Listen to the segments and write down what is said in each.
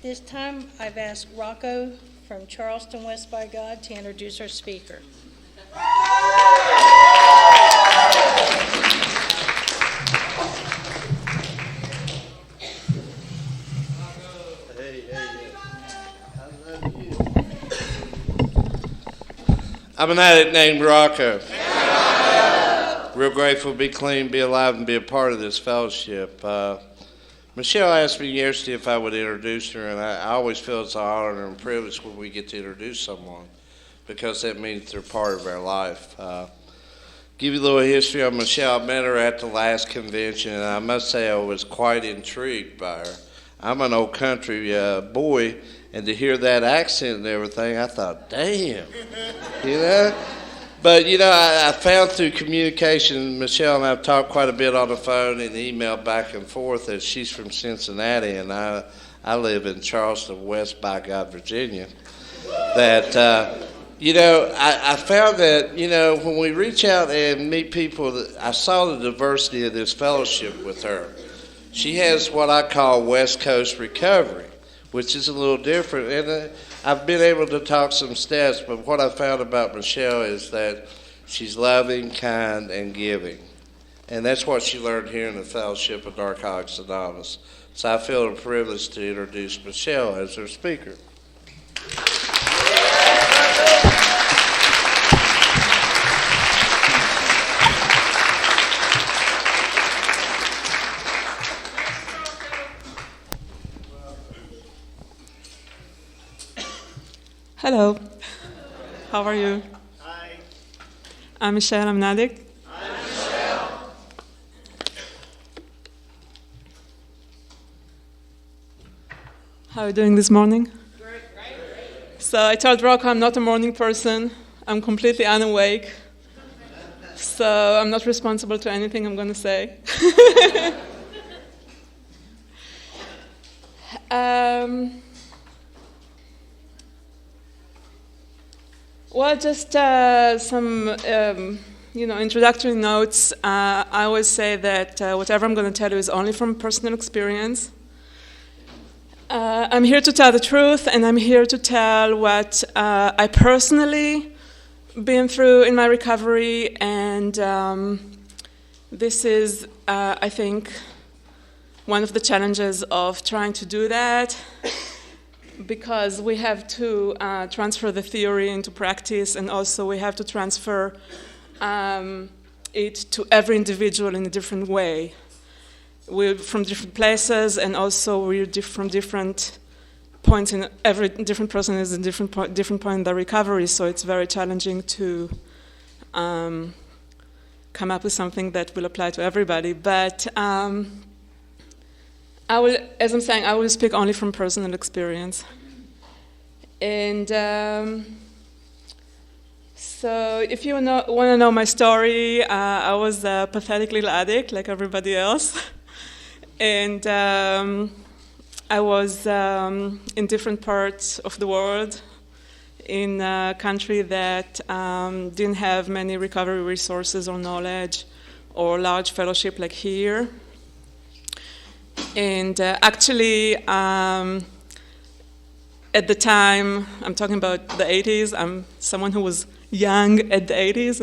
this time, I've asked Rocco from Charleston West by God to introduce our speaker. I'm an addict named Rocco. Real grateful to be clean, be alive, and be a part of this fellowship. Michelle asked me yesterday if I would introduce her, and I always feel it's an honor and privilege when we get to introduce someone because that means they're part of our life. Give you a little history on Michelle. I met her at the last convention, and I must say I was quite intrigued by her. I'm an old country boy, and to hear that accent and everything, I thought, damn, you know? But, you know, I found through communication, Michelle and I have talked quite a bit on the phone and emailed back and forth that she's from Cincinnati, and I live in Charleston West by God, Virginia. That, you know, I found that, you know, when we reach out and meet people, I saw the diversity of this fellowship with her. She has what I call West Coast recovery, which is a little different. And I've been able to talk some stats, but what I found about Michelle is that she's loving, kind, and giving. And that's what she learned here in the Fellowship of Narcotics Anonymous. So I feel a privilege to introduce Michelle as her speaker. Hello. How are you? Hi. I'm Michelle. I'm an addict. I'm Michelle. How are you doing this morning? Great. So I told Rocco I'm not a morning person. I'm completely unawake. So I'm not responsible to anything I'm going to say. Well, just some, introductory notes. I always say that whatever I'm going to tell you is only from personal experience. I'm here to tell the truth, and I'm here to tell what I personally been through in my recovery, and this is, I think, one of the challenges of trying to do that. Because we have to transfer the theory into practice, and also we have to transfer it to every individual in a different way. We're from different places, and also we're from different points in every different person is a different point in their recovery. So it's very challenging to come up with something that will apply to everybody. But I will speak only from personal experience. And so if you want to know my story, I was a pathetic little addict like everybody else. And I was in different parts of the world, in a country that didn't have many recovery resources or knowledge or large fellowship like here. And actually, at the time, I'm talking about the 80s, I'm someone who was young at the 80s.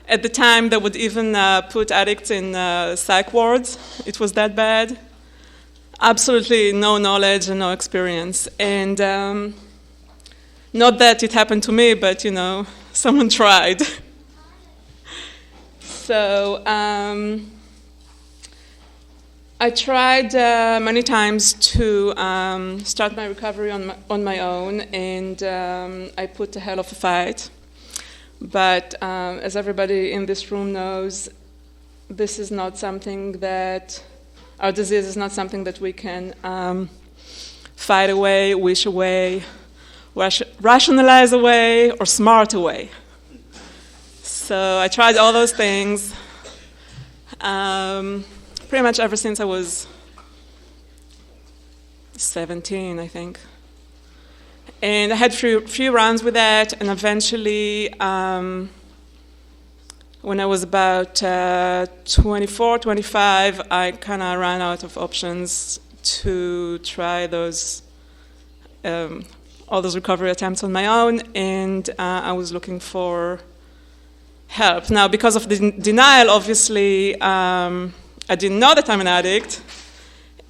At the time, they would even put addicts in psych wards. It was that bad. Absolutely no knowledge and no experience. And not that it happened to me, but, someone tried. So I tried many times to start my recovery on my own, and I put a hell of a fight. But as everybody in this room knows, this is not something that, our disease is not something that we can fight away, wish away, rationalize away, or smart away. So I tried all those things pretty much ever since I was 17, I think. And I had few runs with that, and eventually when I was about 24, 25, I kind of ran out of options to try those all those recovery attempts on my own, and I was looking for help. Now, because of the denial, obviously, I didn't know that I'm an addict,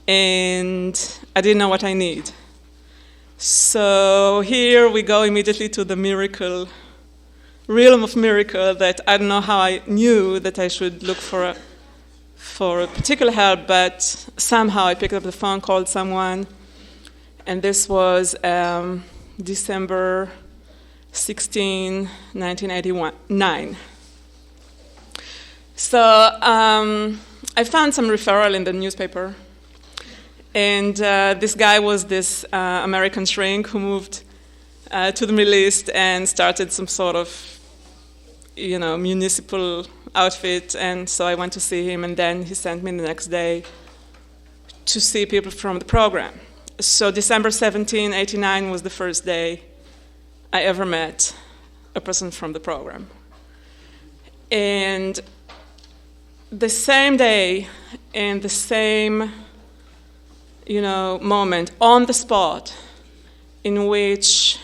and I didn't know what I need. So here we go immediately to the miracle, realm of miracle, that I don't know how I knew that I should look for a particular help, but somehow I picked up the phone, called someone, and this was December 16, 1989. So I found some referral in the newspaper, and this guy was this American shrink who moved to the Middle East and started some sort of, municipal outfit, and so I went to see him, and then he sent me the next day to see people from the program. So December 17, 1989 was the first day I ever met a person from the program. And the same day, and the same, moment, on the spot, in which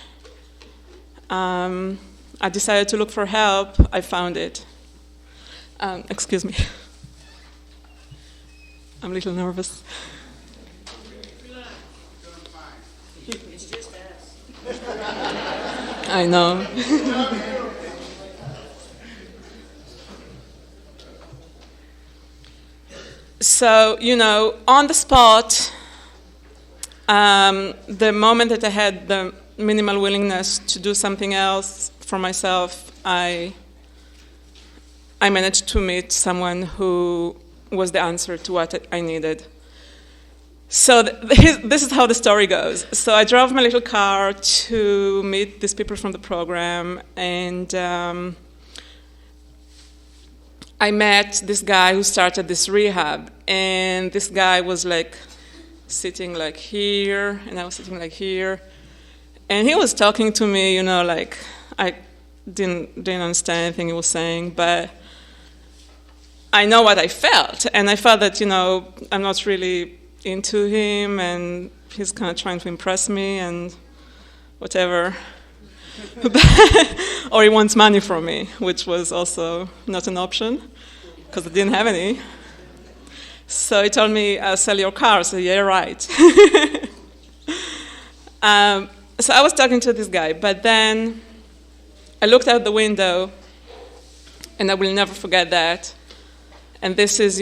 I decided to look for help, I found it. Excuse me. I'm a little nervous. It's just us. I know. So, on the spot, the moment that I had the minimal willingness to do something else for myself, I managed to meet someone who was the answer to what I needed. So this is how the story goes. So I drove my little car to meet these people from the program, and I met this guy who started this rehab, and this guy was like sitting like here, and I was sitting like here, and he was talking to me, like I didn't understand anything he was saying, but I know what I felt, and I felt that, I'm not really into him, and he's kind of trying to impress me and whatever. Or he wants money from me, which was also not an option because I didn't have any. So he told me, I'll sell your car. I said, yeah, right. So I was talking to this guy, but then I looked out the window, and I will never forget that. And this is,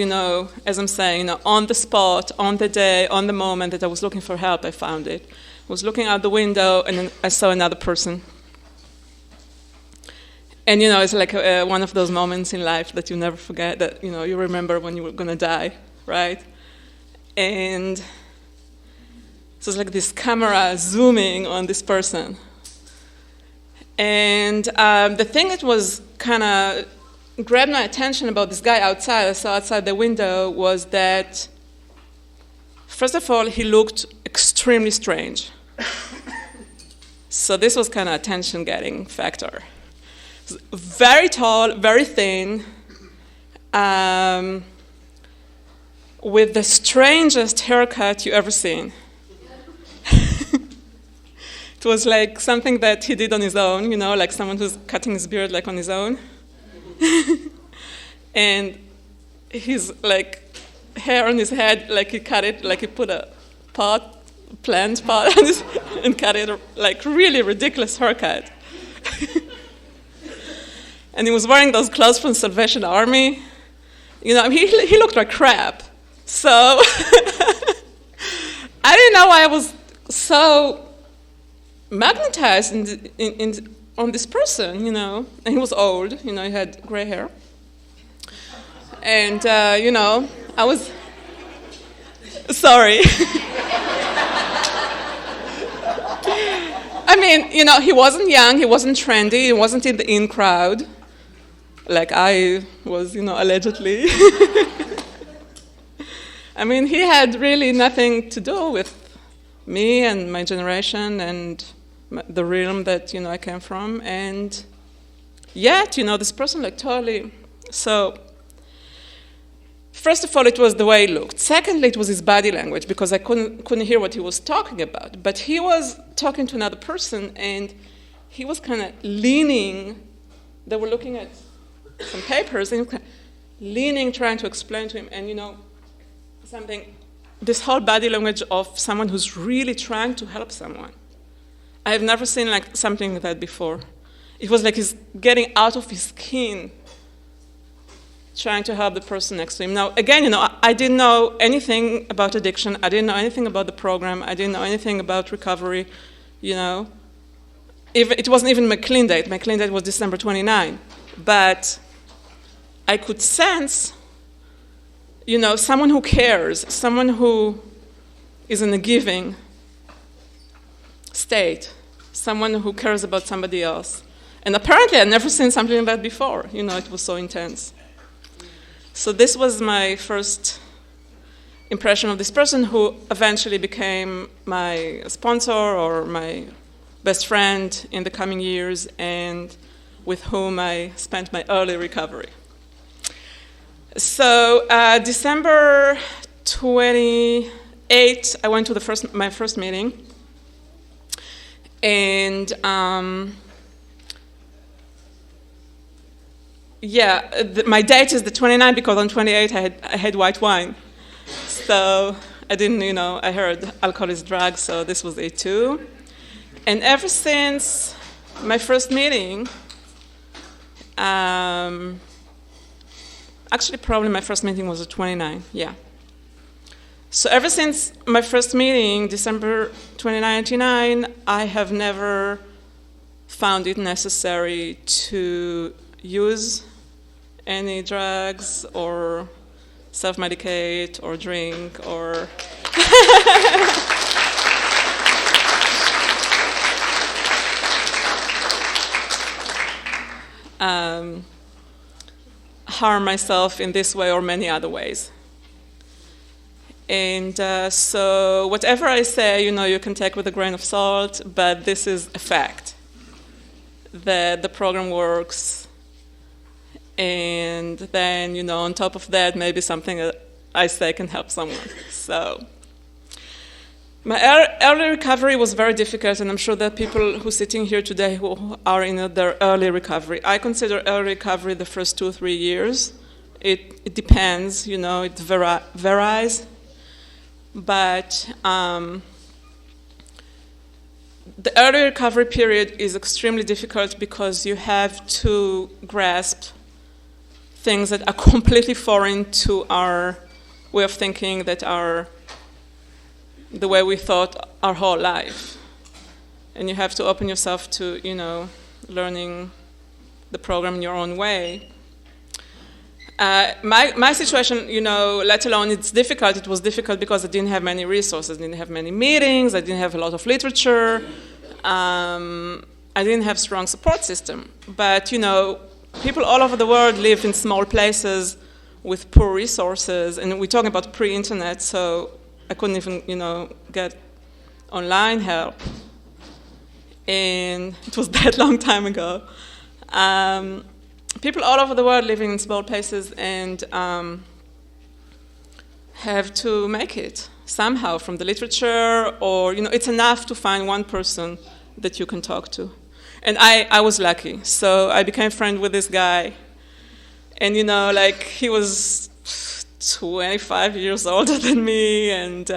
as I'm saying, on the spot, on the day, on the moment that I was looking for help, I found it. I was looking out the window, and then I saw another person. And, it's like one of those moments in life that you never forget, that, you remember when you were going to die, right? And so it's like this camera zooming on this person. And the thing that was kind of grabbed my attention about this guy outside, I saw outside the window, was that, first of all, he looked extremely strange. So this was kind of attention-getting factor. Very tall, very thin, with the strangest haircut you ever seen. It was like something that he did on his own, like someone who's cutting his beard like on his own. And his hair on his head, like he cut it, like he put a plant pot on his, and cut it, like really ridiculous haircut. And he was wearing those clothes from Salvation Army. He looked like crap. So I didn't know why I was so magnetized on this person, and he was old, he had gray hair. And, I was, sorry. I mean, he wasn't young, he wasn't trendy, he wasn't in the in crowd, like I was, allegedly. I mean, he had really nothing to do with me and my generation and the realm that, I came from. And yet, this person, totally So, first of all, it was the way he looked. Secondly, it was his body language, because I couldn't hear what he was talking about. But he was talking to another person, and he was kind of leaning. They were looking at some papers, and he was kind of leaning, trying to explain to him. And something, this whole body language of someone who's really trying to help someone. I have never seen something like that before. It was like he's getting out of his skin, trying to help the person next to him. Now, again, I didn't know anything about addiction. I didn't know anything about the program. I didn't know anything about recovery, It wasn't even my clean date. My clean date was December 29. But I could sense, someone who cares, someone who is in a giving state, someone who cares about somebody else. And apparently I'd never seen something like that before. It was so intense. So this was my first impression of this person, who eventually became my sponsor or my best friend in the coming years, and with whom I spent my early recovery. So December 28, I went to my first meeting, and my date is the 29th because on 28 I had white wine. So I didn't, I heard alcohol is drug, so this was it too. And ever since my first meeting, actually probably my first meeting was the 29th, yeah. So ever since my first meeting, December 2099, I have never found it necessary to use any drugs or self-medicate or drink or harm myself in this way or many other ways. And so whatever I say, you can take with a grain of salt, but this is a fact, that the program works. And then, on top of that, maybe something that I say can help someone. So my early recovery was very difficult, and I'm sure that people who are sitting here today who are in their early recovery. I consider early recovery the first 2 or 3 years. It depends, it varies. But the early recovery period is extremely difficult because you have to grasp things that are completely foreign to our way of thinking, that are the way we thought our whole life. And you have to open yourself to, learning the program in your own way. My situation, let alone it's difficult, it was difficult because I didn't have many resources, I didn't have many meetings, I didn't have a lot of literature, I didn't have strong support system. But, people all over the world live in small places with poor resources, and we're talking about pre-internet, so I couldn't even, get online help. And it was that long time ago. People all over the world living in small places and have to make it somehow from the literature, or, it's enough to find one person that you can talk to. And I was lucky. So I became friends with this guy. And, he was 25 years older than me. And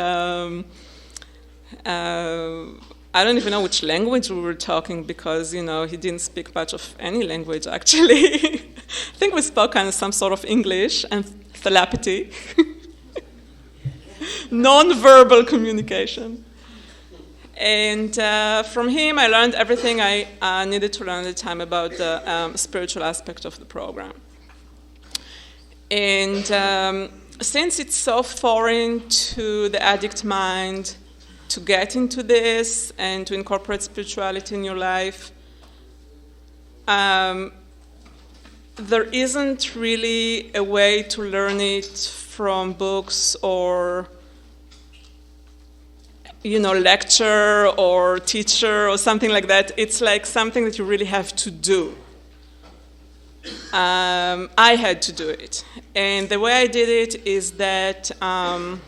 I don't even know which language we were talking because, he didn't speak much of any language, actually. I think we spoke kind of some sort of English and telepathy. Non-verbal communication. And from him, I learned everything I needed to learn at the time about the spiritual aspect of the program. And since it's so foreign to the addict mind to get into this and to incorporate spirituality in your life, there isn't really a way to learn it from books or lecture or teacher or something like that. It's like something that you really have to do. I had to do it. And the way I did it is that, I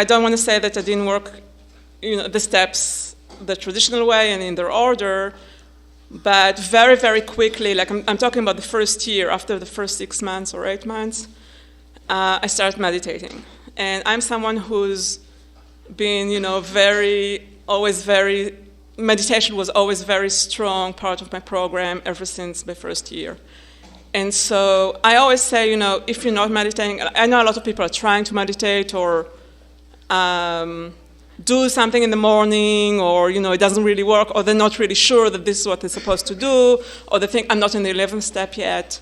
don't want to say that I didn't work, the steps the traditional way and in their order, but very, very quickly, like I'm talking about the first year, after the first 6 months or 8 months, I started meditating. And I'm someone who's been, meditation was always very strong part of my program ever since my first year. And so I always say, if you're not meditating, I know a lot of people are trying to meditate or do something in the morning, or, it doesn't really work, or they're not really sure that this is what they're supposed to do, or they think, I'm not in the 11th step yet.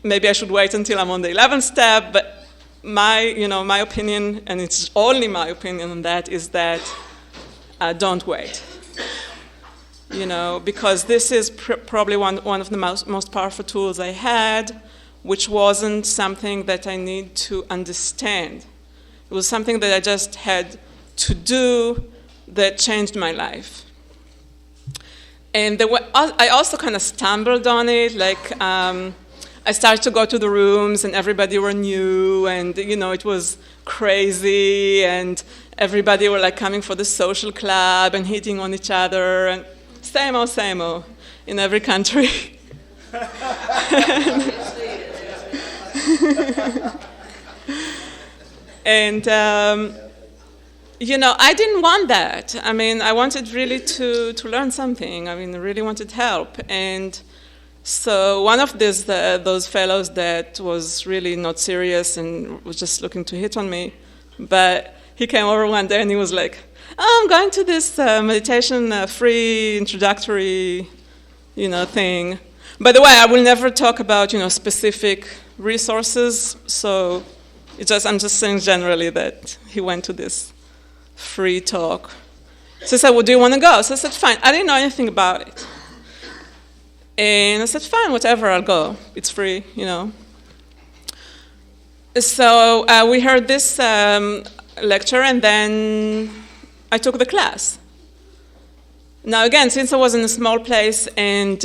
Maybe I should wait until I'm on the 11th step, but my opinion, and it's only my opinion on that, is that don't wait. Because this is probably one of the most powerful tools I had, which wasn't something that I need to understand. It was something that I just had to do that changed my life. And I also kind of stumbled on it, I started to go to the rooms and everybody were new and, it was crazy and everybody were coming for the social club and hitting on each other and same old in every country. And, I didn't want that. I wanted really to learn something. I really wanted help. And so one of those fellows that was really not serious and was just looking to hit on me, but he came over one day and he was like, I'm going to this meditation free introductory, thing. By the way, I will never talk about, specific resources. So I'm just saying generally that he went to this free talk. So I said, well, do you want to go? So I said, fine. I didn't know anything about it. And I said, fine, whatever, I'll go. It's free, So we heard this lecture, and then I took the class. Now, again, since I was in a small place and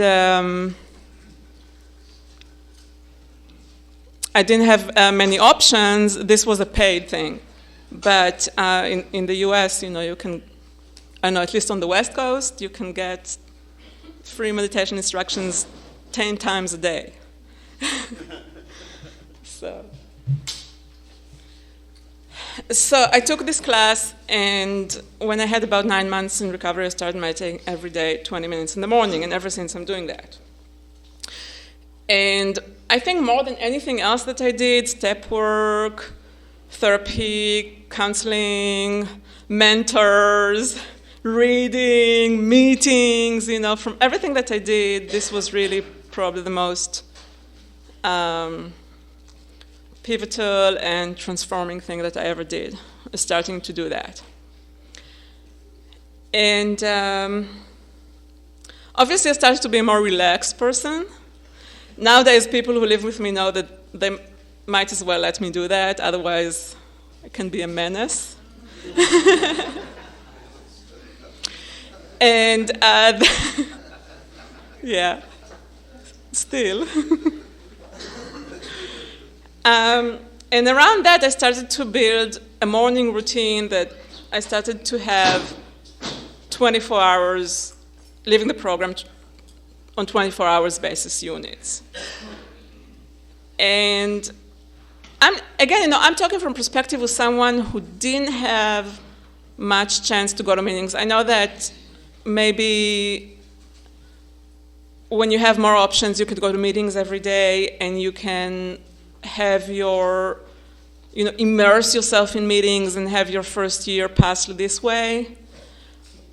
I didn't have many options, this was a paid thing. But in the US, you can, at least on the West Coast, you can get free meditation instructions 10 times a day. So I took this class, and when I had about 9 months in recovery, I started meditating every day, 20 minutes in the morning, and ever since I'm doing that. And I think more than anything else that I did, step work, therapy, counseling, mentors, reading, meetings, from everything that I did, this was really probably the most pivotal and transforming thing that I ever did, starting to do that. And obviously I started to be a more relaxed person. Nowadays, people who live with me know that they might as well let me do that, otherwise I can be a menace. And yeah, still. And around that, I started to build a morning routine that I started to have 24 hours, living the program on 24 hours basis units. And I'm talking from perspective of someone who didn't have much chance to go to meetings. I know that maybe when you have more options, you could go to meetings every day and you can have your, immerse yourself in meetings and have your first year pass this way.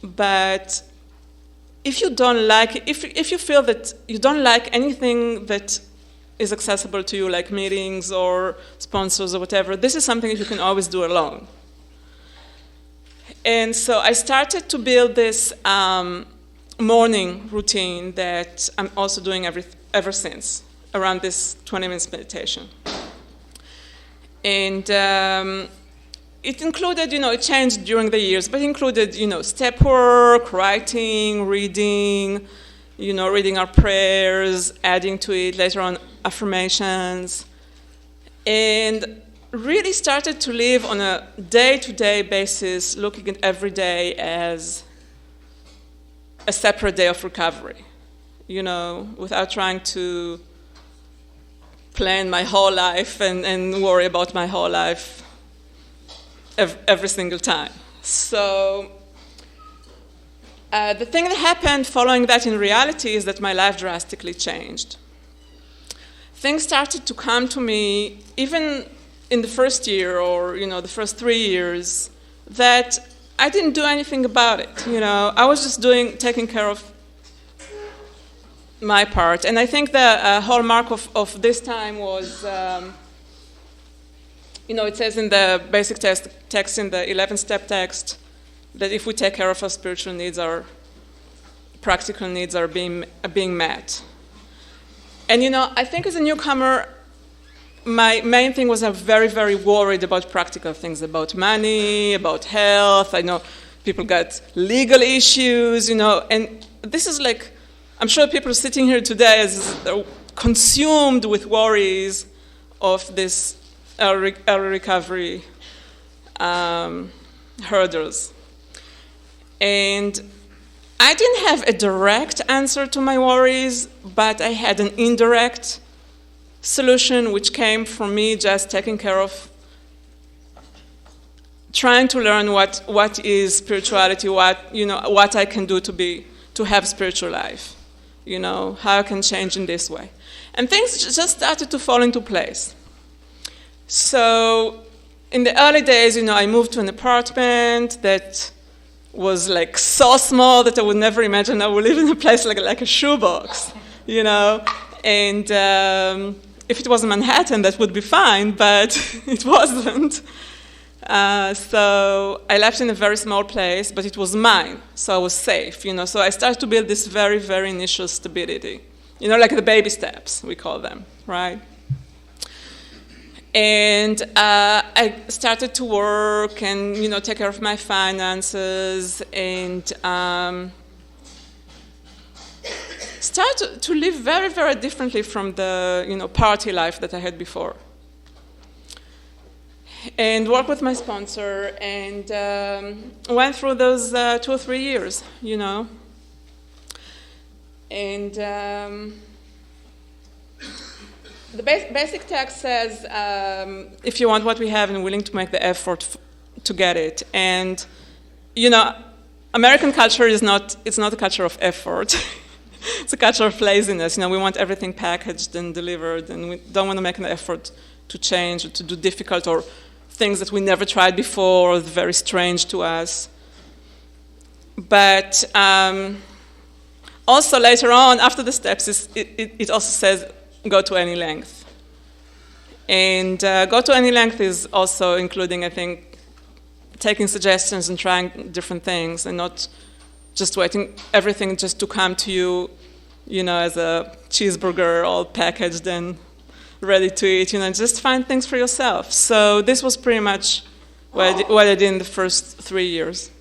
But if you don't like, if you feel that you don't like anything that is accessible to you, like meetings or sponsors or whatever, this is something that you can always do alone. And so I started to build this morning routine that I'm also doing ever since, around this 20 minutes meditation. And it included, it changed during the years, but it included, step work, writing, reading, reading our prayers, adding to it later on affirmations, and really started to live on a day-to-day basis, looking at every day as a separate day of recovery, without trying to plan my whole life and worry about my whole life every single time. So the thing that happened following that in reality is that my life drastically changed. Things started to come to me even in the first year or the first 3 years that I didn't do anything about it. I was just taking care of my part. And I think the hallmark of this time was it says in the basic text in the 11-step text that if we take care of our spiritual needs, our practical needs are being met. And I think as a newcomer, my main thing was I'm very, very worried about practical things, about money, about health. I know people got legal issues, and this is like, I'm sure people sitting here today are consumed with worries of this early recovery hurdles. And I didn't have a direct answer to my worries, but I had an indirect solution which came from me just taking care of trying to learn what is spirituality, what I can do to have spiritual life, how I can change in this way. And things just started to fall into place. So in the early days, I moved to an apartment that was like so small that I would never imagine I would live in a place like a shoebox, and if it was Manhattan, that would be fine, but it wasn't. So I left in a very small place, but it was mine, so I was safe, So I started to build this very, very initial stability, like the baby steps, we call them, right? And I started to work and, take care of my finances and start to live very, very differently from the, party life that I had before. And work with my sponsor and went through those 2 or 3 years, And the basic text says, if you want what we have and willing to make the effort to get it. And, American culture it's not a culture of effort. It's a culture of laziness. We want everything packaged and delivered, and we don't want to make an effort to change or to do difficult or things that we never tried before or very strange to us. But also later on, after the steps, it also says, go to any length. And go to any length is also including, I think, taking suggestions and trying different things and not just waiting everything just to come to you, as a cheeseburger all packaged and ready to eat, just find things for yourself. So this was pretty much what I did in the first 3 years.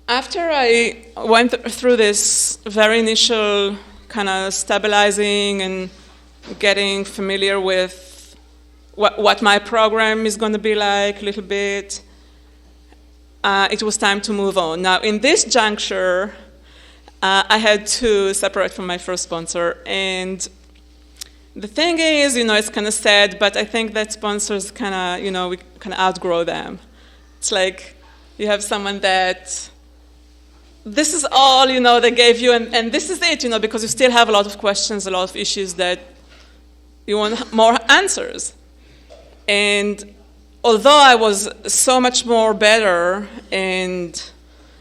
After I went through this very initial kind of stabilizing and getting familiar with what my program is going to be like a little bit, it was time to move on. Now, in this juncture, I had to separate from my first sponsor. And the thing is, it's kind of sad, but I think that sponsors kind of, we kind of outgrow them. It's like you have someone that this is all, they gave you, and this is it, because you still have a lot of questions, a lot of issues that you want more answers. And although I was so much more better and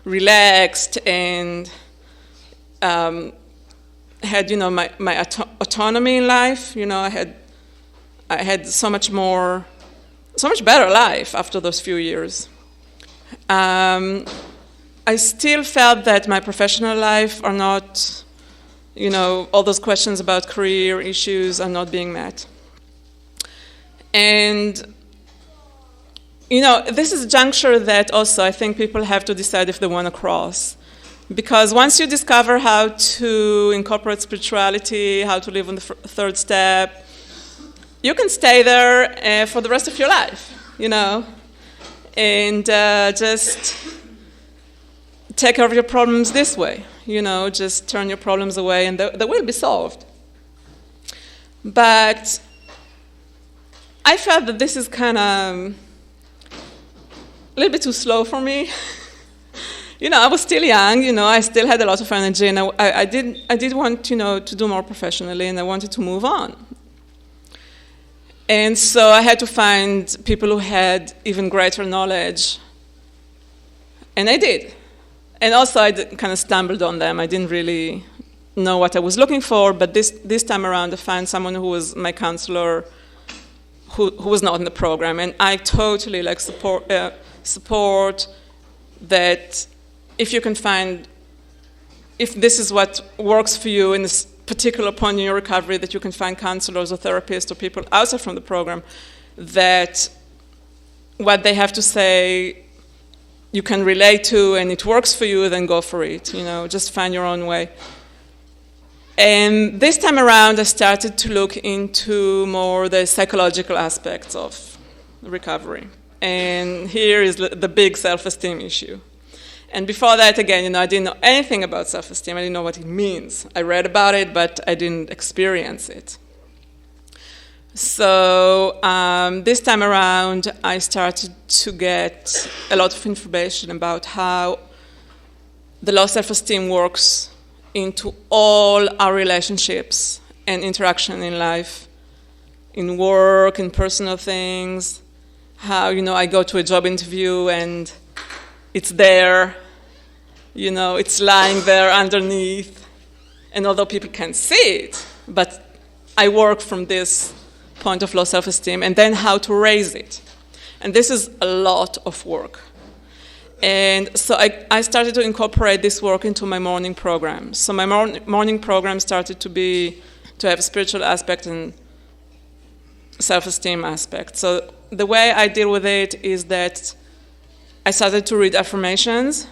relaxed and had, my autonomy in life, I had so much better life after those few years. I still felt that my professional life are not, all those questions about career issues are not being met. And, this is a juncture that also I think people have to decide if they want to cross. Because once you discover how to incorporate spirituality, how to live on the third step, you can stay there for the rest of your life, and just take care of your problems this way, just turn your problems away and they will be solved. But I felt that this is kind of a little bit too slow for me. I was still young, I still had a lot of energy, and I did want, to do more professionally, and I wanted to move on. And so I had to find people who had even greater knowledge, and I did. And also I kind of stumbled on them. I didn't really know what I was looking for, but this time around I found someone who was my counselor who was not in the program, and I totally support that. If you can find, if this is what works for you in this particular point in your recovery, that you can find counselors or therapists or people outside from the program, that what they have to say you can relate to and it works for you, then go for it. Just find your own way. And this time around, I started to look into more the psychological aspects of recovery. And here is the big self-esteem issue. And before that, again, I didn't know anything about self-esteem. I didn't know what it means. I read about it, but I didn't experience it. So this time around, I started to get a lot of information about how the low self-esteem works into all our relationships and interaction in life, in work, in personal things, how, I go to a job interview and it's there, it's lying there underneath. And although people can't see it, but I work from this point of low self-esteem, and then how to raise it. And this is a lot of work. And so I started to incorporate this work into my morning program. So my morning program started to have a spiritual aspect and self-esteem aspect. So the way I deal with it is that I started to read affirmations.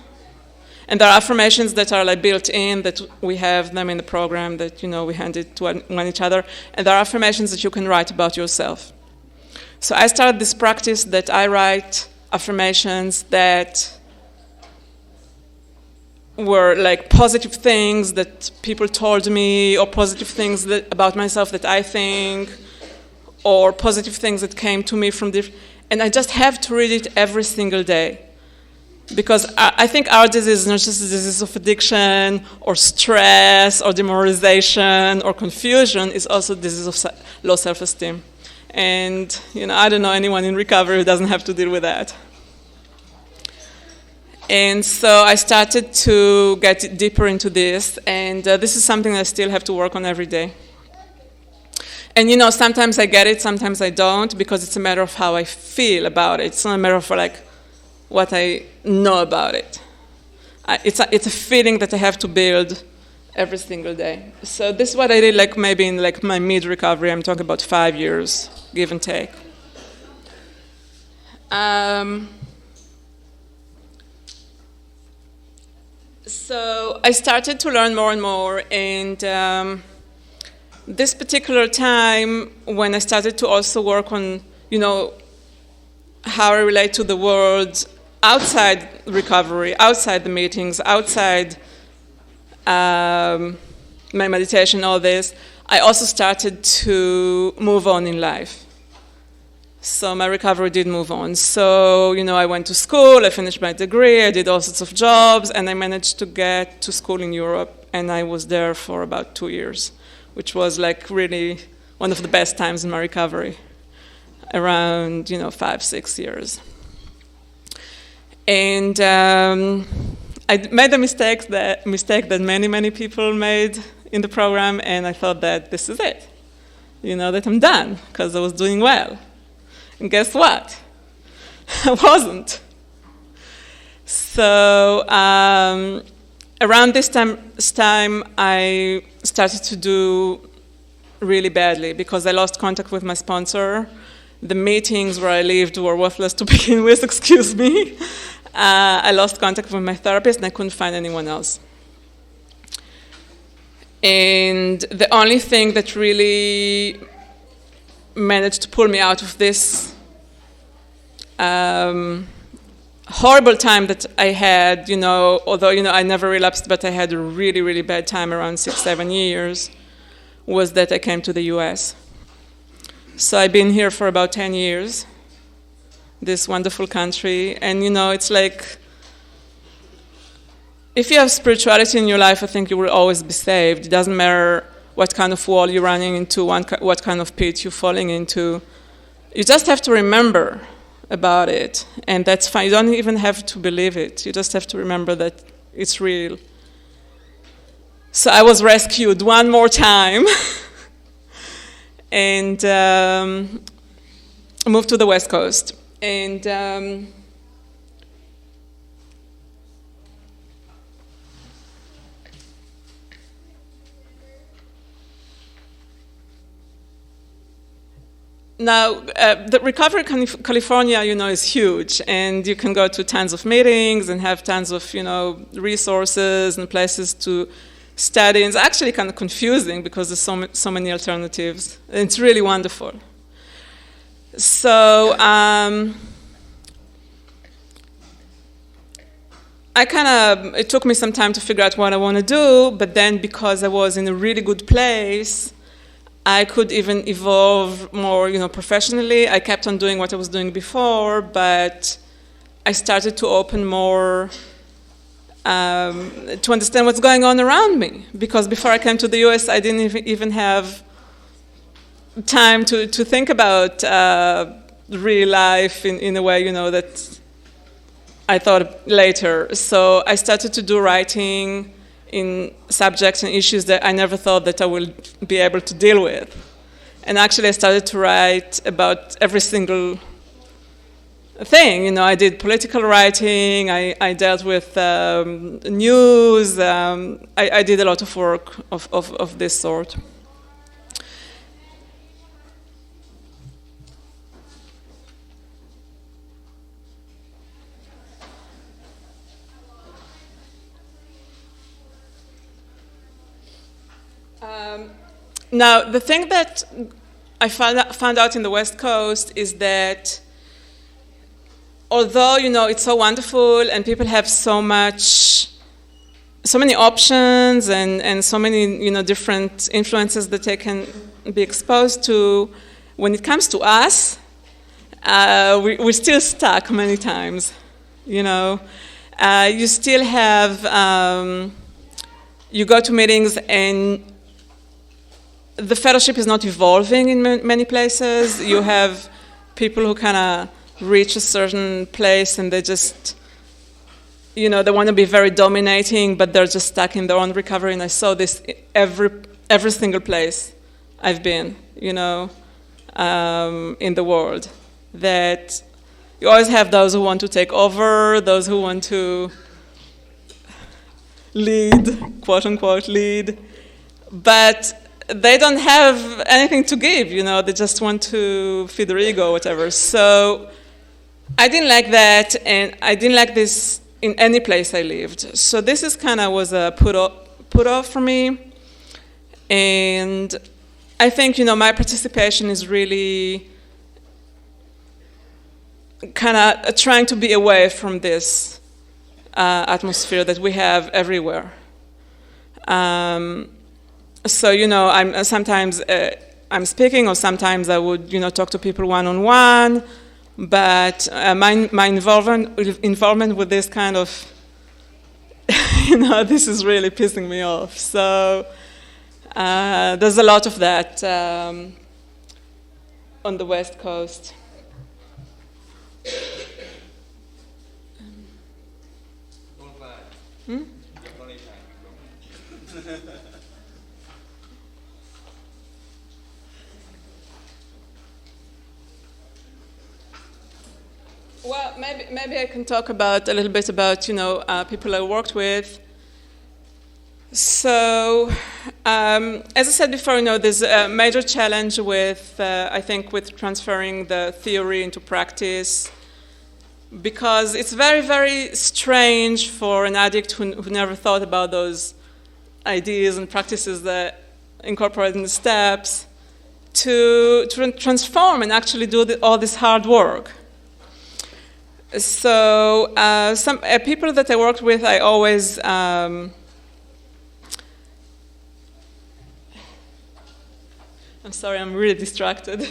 And there are affirmations that are built in, that we have them in the program, that we hand it to one each other. And there are affirmations that you can write about yourself. So I started this practice that I write affirmations that were positive things that people told me, or positive things about myself that I think, or positive things that came to me from different. And I just have to read it every single day. Because I think our disease is not just a disease of addiction, or stress, or demoralization, or confusion. It's also a disease of low self-esteem. And, I don't know anyone in recovery who doesn't have to deal with that. And so I started to get deeper into this, and this is something I still have to work on every day. And, sometimes I get it, sometimes I don't, because it's a matter of how I feel about it. It's not a matter of, what I know about it. It's a feeling that I have to build every single day. So this is what I did, maybe in my mid-recovery. I'm talking about 5 years, give and take. So I started to learn more and more, and this particular time when I started to also work on, how I relate to the world outside recovery, outside the meetings, outside my meditation, all this, I also started to move on in life. So my recovery did move on. So, I went to school, I finished my degree, I did all sorts of jobs, and I managed to get to school in Europe, and I was there for about 2 years, which was really one of the best times in my recovery, around, 5-6 years. And I made a mistake that many people made in the program, and I thought that this is it, that I'm done, because I was doing well. And guess what? I wasn't. So around this time, I started to do really badly, because I lost contact with my sponsor, The meetings where I lived were worthless to begin with, excuse me. I lost contact with my therapist and I couldn't find anyone else. And the only thing that really managed to pull me out of this horrible time that I had, although, I never relapsed, but I had a really, really bad time around 6-7 years, was that I came to the US. So I've been here for about 10 years, this wonderful country, and it's like, if you have spirituality in your life, I think you will always be saved. It doesn't matter what kind of wall you're running into, what kind of pit you're falling into. You just have to remember about it, and that's fine. You don't even have to believe it. You just have to remember that it's real. So I was rescued one more time and moved to the West Coast. And now, the Recovery California, is huge, and you can go to tons of meetings and have tons of, resources and places to study. And it's actually kind of confusing because there's so many alternatives. And it's really wonderful. So it took me some time to figure out what I want to do, but then because I was in a really good place, I could even evolve more, professionally. I kept on doing what I was doing before, but I started to open more to understand what's going on around me. Because before I came to the US, I didn't even have time to think about real life in a way, that I thought later. So I started to do writing in subjects and issues that I never thought that I would be able to deal with. And actually I started to write about every single thing. I did political writing, I dealt with news, I did a lot of work of this sort. Now, the thing that I found out in the West Coast is that although, it's so wonderful and people have so many options and so many, different influences that they can be exposed to, when it comes to us, we're still stuck many times, You still have, you go to meetings and the fellowship is not evolving in many places. You have people who kind of reach a certain place and they just, they want to be very dominating, but they're just stuck in their own recovery. And I saw this every single place I've been, in the world. That you always have those who want to take over, those who want to lead, quote unquote lead, but they don't have anything to give, they just want to feed their ego or whatever. So I didn't like that, and I didn't like this in any place I lived. So this is kind of was a put off for me. And I think, my participation is really kind of trying to be away from this atmosphere that we have everywhere. So, I'm sometimes I'm speaking, or sometimes I would, talk to people one-on-one. But my involvement with this kind of, this is really pissing me off. So there's a lot of that on the West Coast. Well, maybe I can talk a little bit about people I worked with. So, as I said before, there's a major challenge with, I think, with transferring the theory into practice, because it's very, very strange for an addict who never thought about those ideas and practices that incorporate in the steps to transform and actually do all this hard work. So, some people that I worked with, I always I'm sorry, I'm really distracted.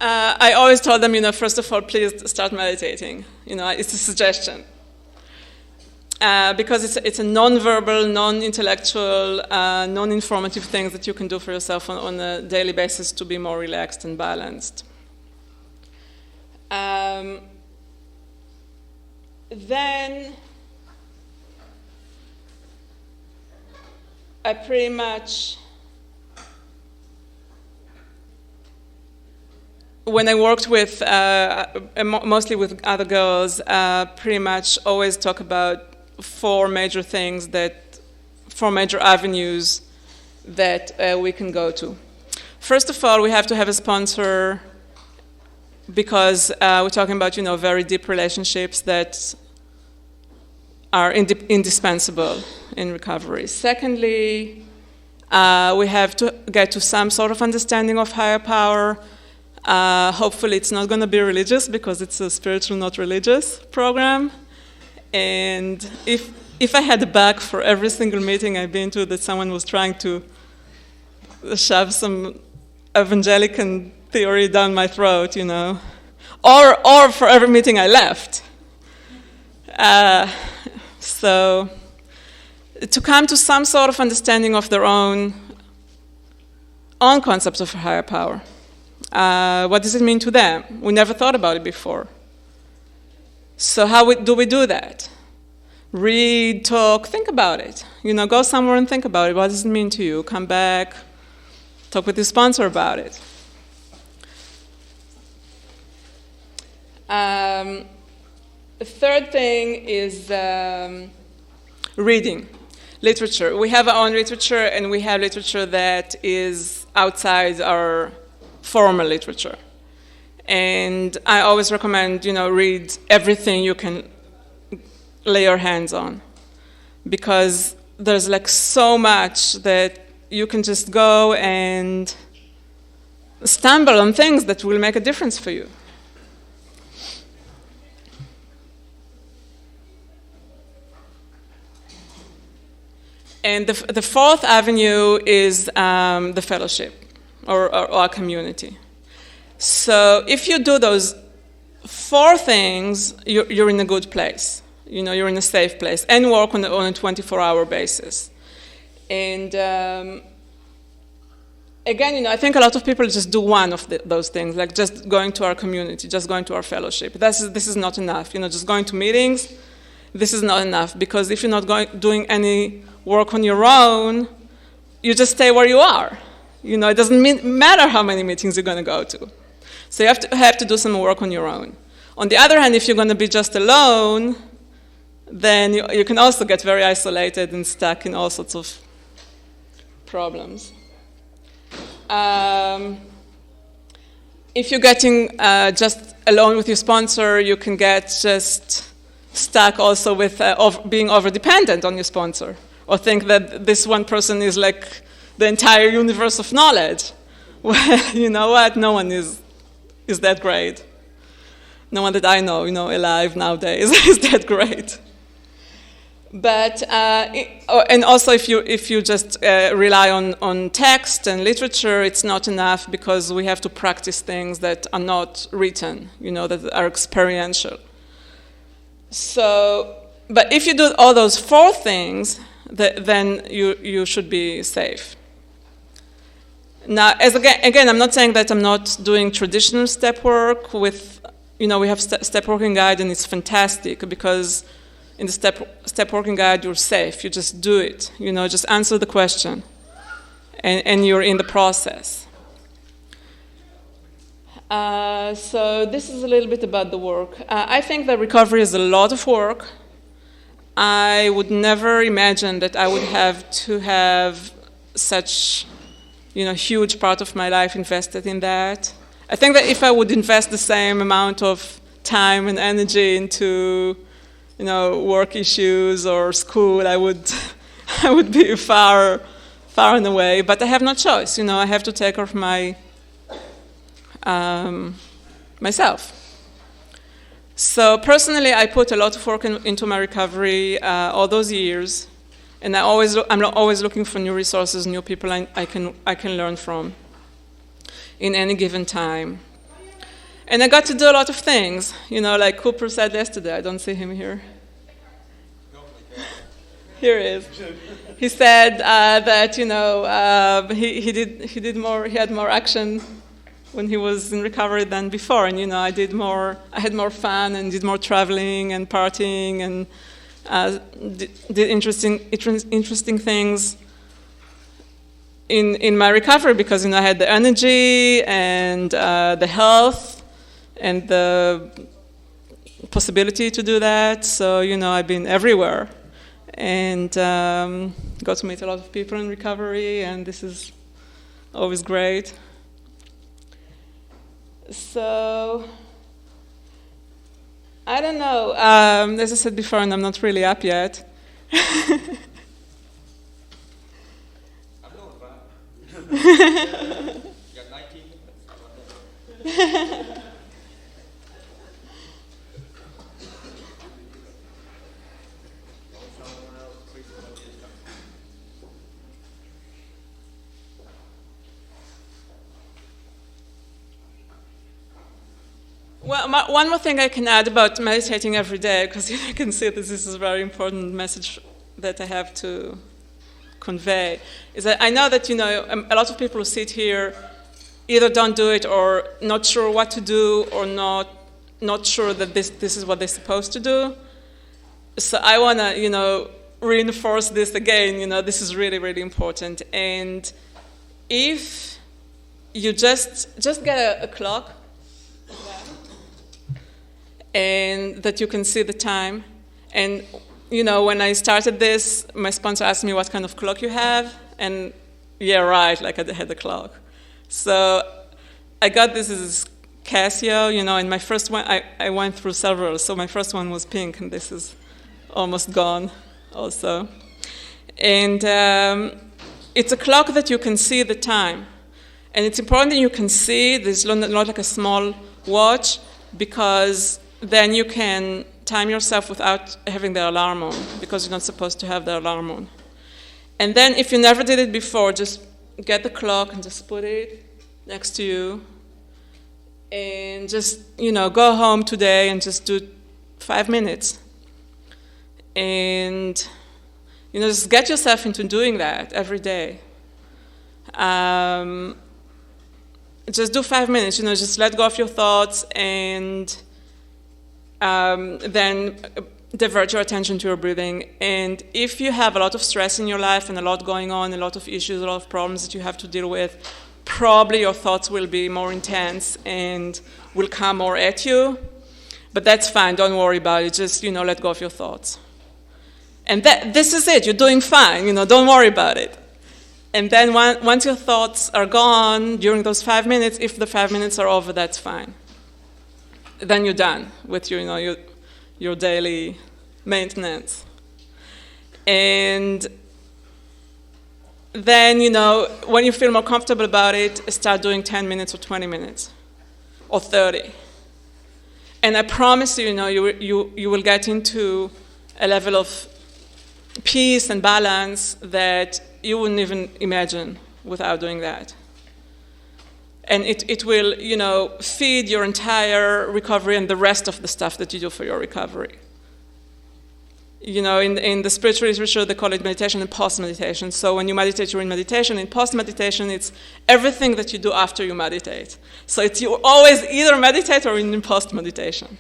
I always told them, first of all, please start meditating. It's a suggestion. Because it's a non-verbal, non-intellectual, non-informative thing that you can do for yourself on a daily basis to be more relaxed and balanced. Then I pretty much, when I worked with, mostly with other girls, pretty much always talk about four major avenues that we can go to. First of all, we have to have a sponsor, because we're talking about, very deep relationships that are indispensable in recovery. Secondly, we have to get to some sort of understanding of higher power. Hopefully it's not going to be religious, because it's a spiritual, not religious program. And if I had a bug for every single meeting I've been to that someone was trying to shove some evangelical theory down my throat, or for every meeting I left. So to come to some sort of understanding of their own concepts of higher power. What does it mean to them? We never thought about it before. So how do we do that? Read, talk, think about it. Go somewhere and think about it. What does it mean to you? Come back, talk with your sponsor about it. The third thing is reading, literature. We have our own literature, and we have literature that is outside our formal literature. And I always recommend, read everything you can lay your hands on, because there's so much that you can just go and stumble on things that will make a difference for you. And the fourth avenue is the fellowship or our community. So if you do those four things, you're in a good place. You're in a safe place, and work on a 24-hour basis. And again, I think a lot of people just do one of those things, like just going to our community, just going to our fellowship. This is not enough. Just going to meetings, this is not enough, because if you're not doing any work on your own, you just stay where you are. It doesn't matter how many meetings you're going to go to. So you have to do some work on your own. On the other hand, if you're going to be just alone, then you can also get very isolated and stuck in all sorts of problems. If you're getting just alone with your sponsor, you can get just stuck also with being over-dependent on your sponsor, or think that this one person is like the entire universe of knowledge. Well, you know what? No one is that great. No one that I know, alive nowadays is that great. But and also, if you just rely on text and literature, it's not enough, because we have to practice things that are not written, that are experiential. So, but if you do all those four things, then you should be safe. Now, again, I'm not saying that I'm not doing traditional step work with, we have step working guide, and it's fantastic, because in the step working guide, you're safe. You just do it, just answer the question. and you're in the process. So this is a little bit about the work. I think that recovery is a lot of work. I would never imagine that I would have to have such, huge part of my life invested in that. I think that if I would invest the same amount of time and energy into, work issues or school, I would be far and away. But I have no choice. I have to take care of myself. So personally, I put a lot of work into my recovery all those years, and I'm always looking for new resources, new people I can learn from in any given time. And I got to do a lot of things, like Cooper said yesterday. I don't see him here. Here he is. He said that he had more action when he was in recovery than before, and I had more fun and did more traveling and partying and did interesting things in my recovery because I had the energy and the health and the possibility to do that. So I've been everywhere and got to meet a lot of people in recovery, and this is always great. So, I don't know. As I said before, and I'm not really up yet. I'm not You got 19? Well, one more thing I can add about meditating every day, because you can see that this is a very important message that I have to convey, is that I know that a lot of people who sit here either don't do it or not sure what to do or not sure that this is what they're supposed to do. So I want to reinforce this again. This is really, really important. And if you just get a clock, and that you can see the time. And, when I started this, my sponsor asked me what kind of clock you have, and yeah, right, like I had a clock. So I got this as Casio, and my first one, I went through several, so my first one was pink, and this is almost gone also. And it's a clock that you can see the time. And it's important that you can see, there's not like a small watch, because then you can time yourself without having the alarm on, because you're not supposed to have the alarm on. And then if you never did it before, just get the clock and just put it next to you. And just, go home today and just do 5 minutes. And, just get yourself into doing that every day. Just do 5 minutes, just let go of your thoughts and then divert your attention to your breathing. And if you have a lot of stress in your life and a lot going on, a lot of issues, a lot of problems that you have to deal with, probably your thoughts will be more intense and will come more at you. But that's fine, don't worry about it, just, let go of your thoughts. And this is it, you're doing fine, don't worry about it. And then once your thoughts are gone during those 5 minutes, if the 5 minutes are over, that's fine. Then you're done with your daily maintenance. And then, when you feel more comfortable about it, start doing 10 minutes or 20 minutes or 30. And I promise you, you will get into a level of peace and balance that you wouldn't even imagine without doing that. And it will, feed your entire recovery and the rest of the stuff that you do for your recovery. In the spiritual literature, they call it meditation and post-meditation. So when you meditate, you're in meditation. In post-meditation, it's everything that you do after you meditate. So you always either meditate or in post-meditation.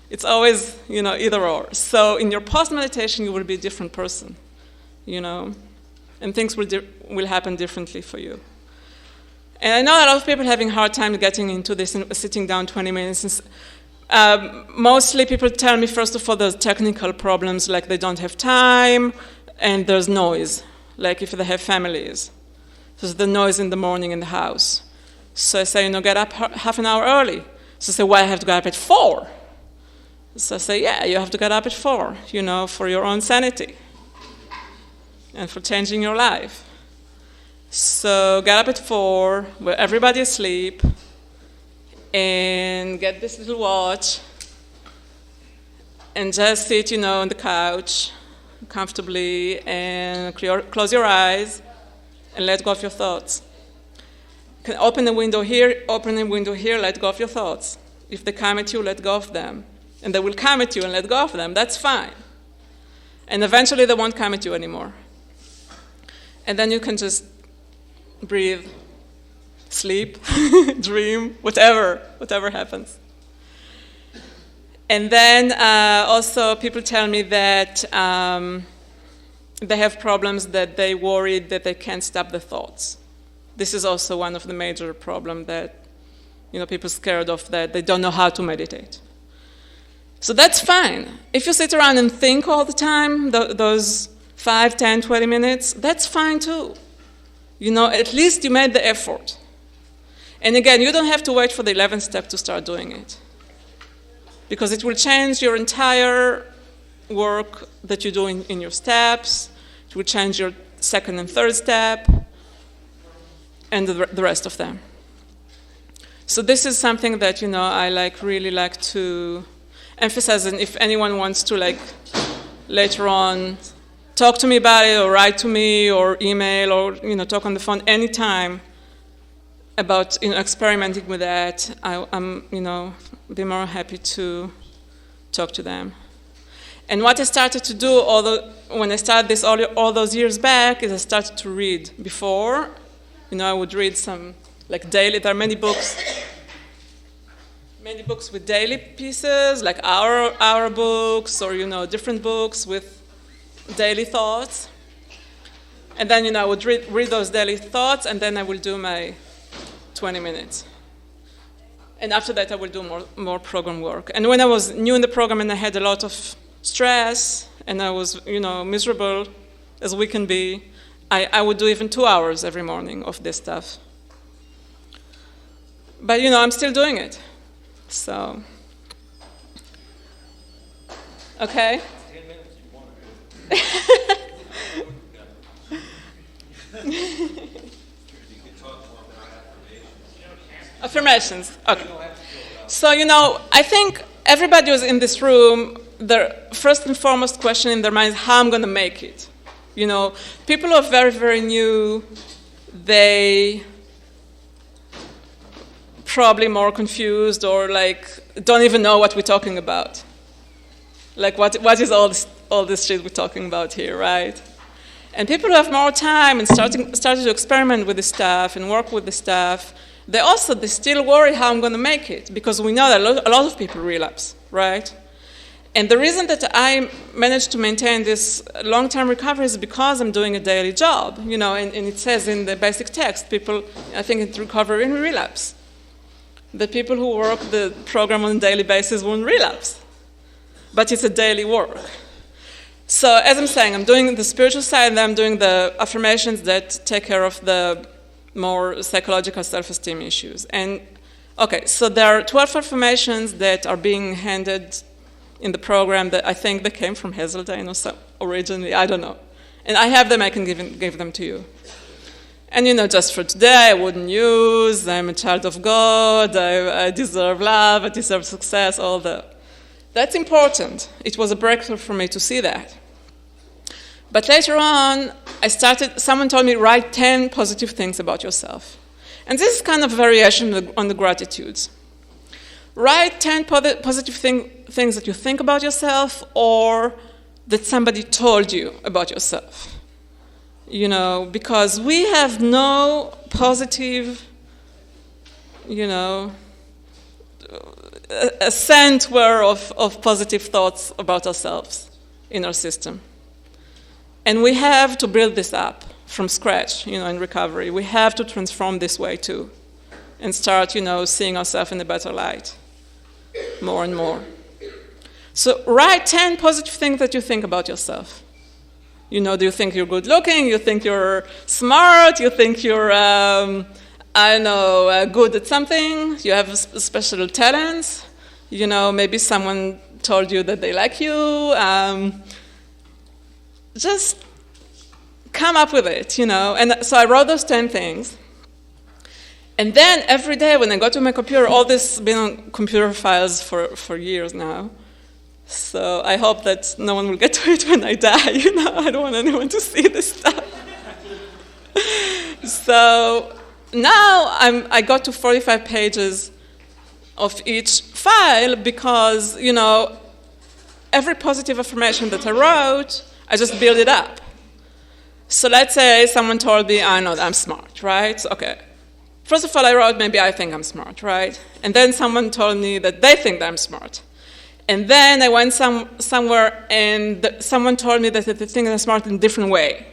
It's always, either or. So in your post-meditation, you will be a different person, and things will happen differently for you. And I know a lot of people having a hard time getting into this and sitting down 20 minutes. Mostly people tell me, first of all, there's technical problems, like they don't have time, and there's noise, like if they have families. There's the noise in the morning in the house. So I say, get up half an hour early. So I say, well, I have to get up at 4. So I say, yeah, you have to get up at 4, for your own sanity and for changing your life. So get up at 4, where everybody is asleep, and get this little watch, and just sit, on the couch comfortably, and close your eyes, and let go of your thoughts. You can open the window here, let go of your thoughts. If they come at you, let go of them. And they will come at you and let go of them. That's fine. And eventually they won't come at you anymore. And then you can just breathe, sleep, dream, whatever happens. And then also people tell me that they have problems, that they worried that they can't stop the thoughts. This is also one of the major problems that people are scared of, that they don't know how to meditate. So that's fine. If you sit around and think all the time, those 5, 10, 20 minutes, that's fine too. At least you made the effort. And again, you don't have to wait for the 11th step to start doing it, because it will change your entire work that you do in your steps. It will change your second and third step, and the rest of them. So this is something that, I really like to emphasize, and if anyone wants to, later on, talk to me about it, or write to me, or email, or, talk on the phone anytime about, experimenting with that, I'm, be more happy to talk to them. And what I started to do, when I started this all those years back, is I started to read. Before, I would read some, daily, there are many books with daily pieces, like hour books, or, different books with daily thoughts. And then, I would read those daily thoughts, and then I will do my 20 minutes. And after that, I will do more program work. And when I was new in the program and I had a lot of stress, and I was, miserable as we can be, I would do even 2 hours every morning of this stuff. But, I'm still doing it. So, okay. 10 minutes if you want to. Affirmations. Okay. So, I think everybody who's in this room, their first and foremost question in their mind is how I'm going to make it. People who are very, very new, they probably more confused, or don't even know what we're talking about. What is all this shit we're talking about here, right? And people who have more time and started to experiment with the stuff and work with the stuff, they still worry how I'm going to make it, because we know that a lot of people relapse, right? And the reason that I managed to maintain this long-term recovery is because I'm doing a daily job, and it says in the basic text, people, I think, in recovery and relapse. The people who work the program on a daily basis won't relapse. But it's a daily work. So as I'm saying, I'm doing the spiritual side, and I'm doing the affirmations that take care of the more psychological self-esteem issues. And, okay, so there are 12 affirmations that are being handed in the program that I think they came from Hazelden or so originally, I don't know. And I have them, I can give them to you. And, just for today, I wouldn't use, I'm a child of God, I deserve love, I deserve success, all that. That's important. It was a breakthrough for me to see that. But later on, someone told me, write 10 positive things about yourself. And this is kind of variation on the gratitudes. Write 10 positive things that you think about yourself, or that somebody told you about yourself. Because we have no positive, a cent worth of positive thoughts about ourselves in our system. And we have to build this up. from scratch, in recovery. We have to transform this way too and start, seeing ourselves in a better light more and more. So write 10 positive things that you think about yourself. Do you think you're good looking? You think you're smart? You think you're, good at something? You have special talents? Maybe someone told you that they like you. Just come up with it, And so I wrote those 10 things. And then every day when I go to my computer, all this has been on computer files for years now. So I hope that no one will get to it when I die, I don't want anyone to see this stuff. So now I got to 45 pages of each file because, every positive affirmation that I wrote, I just build it up. So let's say someone told me, I know that I'm smart, right? Okay. First of all, I wrote, maybe I think I'm smart, right? And then someone told me that they think that I'm smart. And then I went somewhere and someone told me that they think I'm smart in a different way.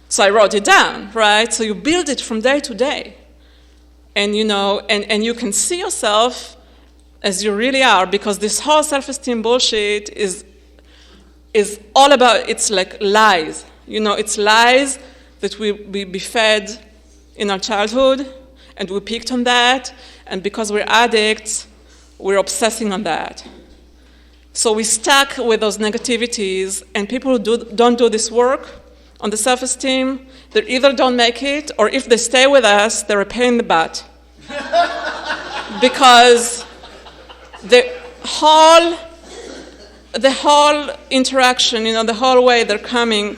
So I wrote it down, right? So you build it from day to day. And, and you can see yourself as you really are, because this whole self-esteem bullshit is all about, it's like lies. It's lies that we fed in our childhood, and we picked on that, and because we're addicts, we're obsessing on that. So we stuck with those negativities, and people who don't do this work on the self-esteem, they either don't make it, or if they stay with us, they're a pain in the butt. Because the whole interaction, the whole way they're coming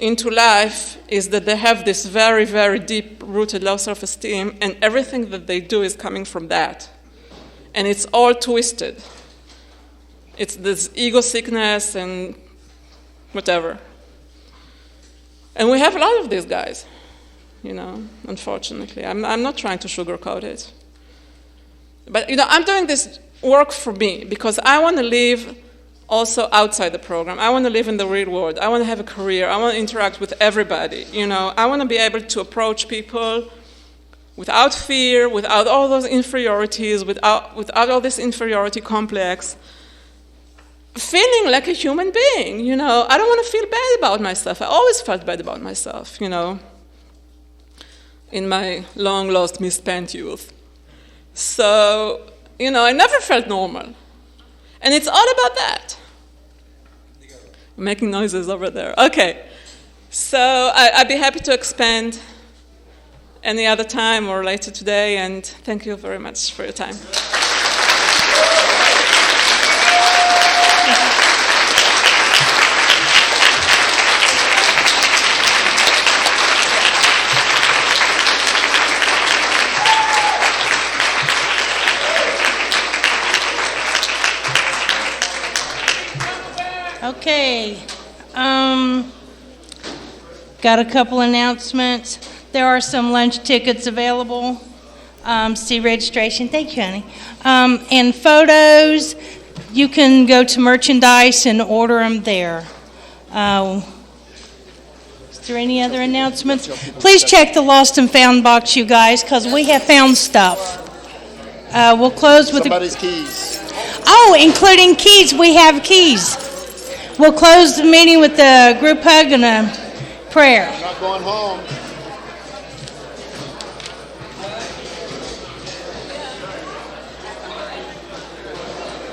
into life is that they have this very, very deep-rooted low self-esteem, and everything that they do is coming from that. And it's all twisted. It's this ego sickness and whatever. And we have a lot of these guys, unfortunately. I'm not trying to sugarcoat it. But, I'm doing this work for me because I want to live also outside the program. I want to live in the real world. I want to have a career. I want to interact with everybody. I want to be able to approach people without fear, without all those inferiorities, without all this inferiority complex, feeling like a human being. I don't want to feel bad about myself. I always felt bad about myself, in my long-lost, misspent youth. So, I never felt normal. And it's all about that. I'm making noises over there. Okay. So I'd be happy to expand any other time or later today, and thank you very much for your time. Okay, got a couple announcements. There are some lunch tickets available. See registration. Thank you, honey. And photos, you can go to merchandise and order them there. Is there any other announcements? Please check the lost and found box, you guys, because we have found stuff. We'll close with somebody's keys. Oh, including keys. We have keys. We'll close the meeting with a group hug and a prayer. I'm not going home.